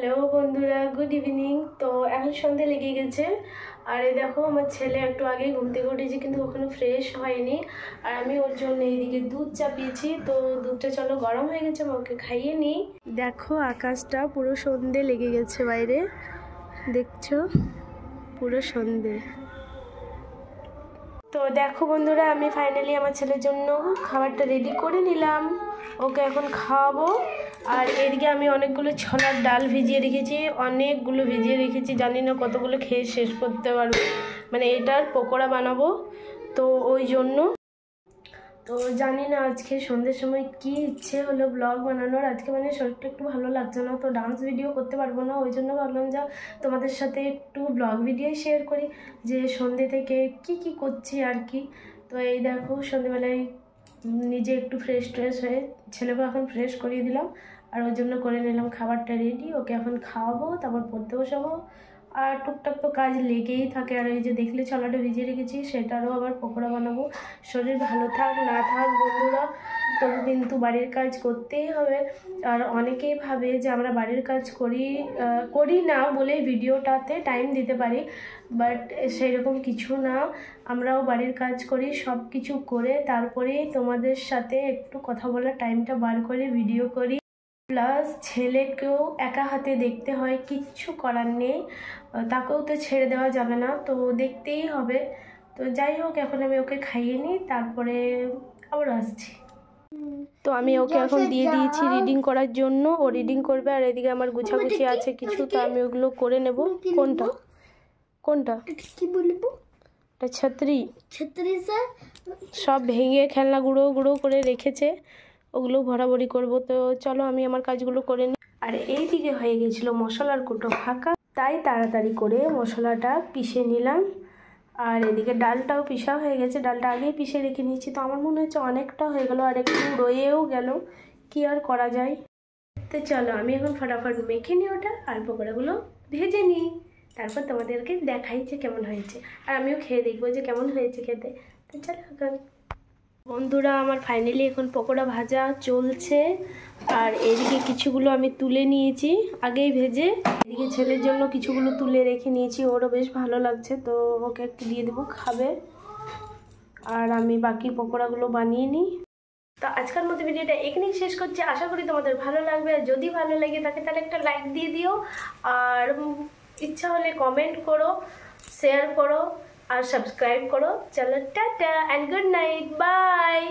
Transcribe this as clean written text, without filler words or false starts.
Hello বন্ধুরা, good evening. তো এখন সন্ধে লেগে গেছে আর এই দেখো আমার ছেলে একটু আগে ঘুম থেকে উঠেছে কিন্তু ওখানে ফ্রেশ হয়নি। আর আমি ওর জন্য এইদিকে দুধ চাপিয়েছি, তো দুধটা চলো গরম হয়ে গেছে, আমি ওকে খাইয়ে নিই। দেখো আকাশটা পুরো সন্ধে লেগে গেছে, বাইরে দেখছো পুরো সন্ধে। তো দেখো বন্ধুরা, আমি ফাইনালি আমার ছেলের জন্য খাবারটা রেডি করে নিলাম, ওকে এখন খাওয়াবো। আর এদিকে আমি অনেকগুলো ছোলার ডাল ভিজিয়ে রেখেছি, জানি না কতগুলো খেয়ে শেষ করতে পারবো, মানে এটার পকোড়া বানাবো। তো ওই জন্য তো জানি না আজকে সন্ধ্যের সময় কি ইচ্ছে হলো ব্লগ বানানোর। আজকে মানে শরীরটা একটু ভালো লাগছে না, তো ডান্স ভিডিও করতে পারবো না, ওই জন্য ভাবলাম যা তোমাদের সাথে একটু ব্লগ ভিডিও শেয়ার করি যে সন্ধ্যে থেকে কি করছি আর কি। তো এই দেখো সন্ধ্যেবেলায় নিজে একটু ফ্রেশ হয়ে ছেলেকে এখন ফ্রেশ করিয়ে দিলাম, আর ওর জন্য করে নিলাম খাবারটা রেডি। ওকে এখন খাওয়াবো, তারপর পড়তে বসাবো। আর টুকটাক তো কাজ লেগেই থাকে। আর এই যে দেখলে ছোলাটা ভিজিয়ে রেখেছি, সেটারও আবার পকোড়া বানাবো। শরীর ভালো থাক না থাক বন্ধুরা, তবু কিন্তু বাড়ির কাজ করতেই হবে। আর অনেকেই ভাবে যে আমরা বাড়ির কাজ করি না বলে ভিডিওটাতে টাইম দিতে পারি, বাট সেরকম কিছু না। আমরাও বাড়ির কাজ করি, সব কিছু করে তারপরে তোমাদের সাথে একটু কথা বলার টাইমটা বার করে ভিডিও করি। প্লাস ছেলেকেও একা হাতে দেখতে হয়, কিচ্ছু করার নেই, তাকেও তো ছেড়ে দেওয়া যাবে না, তো দেখতেই হবে। তো যাই হোক, এখন আমি ওকে খাইয়ে নিই, তারপরে আবার আসছি। তো আমি ওকে এখন দিয়ে দিয়েছি রিডিং করার জন্য, ও রিডিং করবে। আর এদিকে আমার গুছাগুছি আছে কিছু, তো আমি ওগুলো করে নেব। কোনটা কি বলবো, এটা ছাত্রী সব ভেঙে খেলনা গুঁড়ো করে রেখেছে, ওগুলো ভরাভরি করব। তো চলো আমি আমার কাজগুলো করে নিই। আর এই দিকে হয়ে গেছিলো মশলার কুটো ফাঁকা, তাই তাড়াতাড়ি করে মশলাটা পিষে নিলাম। আর এদিকে ডালটাও পিষা হয়ে গেছে, ডালটা আগেই পিষে রেখে নিয়েছি। তো আমার মনে হচ্ছে অনেকটা হয়ে গেল, আর একটু রয়েও গেল, কি আর করা যায়। তো চলো আমি এখন ফটাফট মেখে নিই ওটা, আর পকোড়াগুলো ভেজে নিই, তারপর তোমাদেরকে দেখাই যে কেমন হয়েছে। আর আমিও খেয়ে দেখবো যে কেমন হয়েছে খেতে। তো চলো এখন বন্ধুরা, আমার ফাইনালি এখন পকোড়া ভাজা চলছে। আর এদিকে কিছুগুলো আমি তুলে নিয়েছি আগেই ভেজে, এদিকে ছেলের জন্য কিছুগুলো তুলে রেখে নিয়েছি, ওরও বেশ ভালো লাগছে, তো ওকে একটু দিয়ে দেবো, খাবে। আর আমি বাকি পকোড়াগুলো বানিয়ে নিই। তো আজকের মতো ভিডিওটা এখানেই শেষ করছি, আশা করি তোমাদের ভালো লাগবে। আর যদি ভালো লাগে থাকে তাহলে একটা লাইক দিয়ে দিও, আর ইচ্ছা হলে কমেন্ট করো, শেয়ার করো আর সাবস্ক্রাইব করো। চলো tata and good night, by.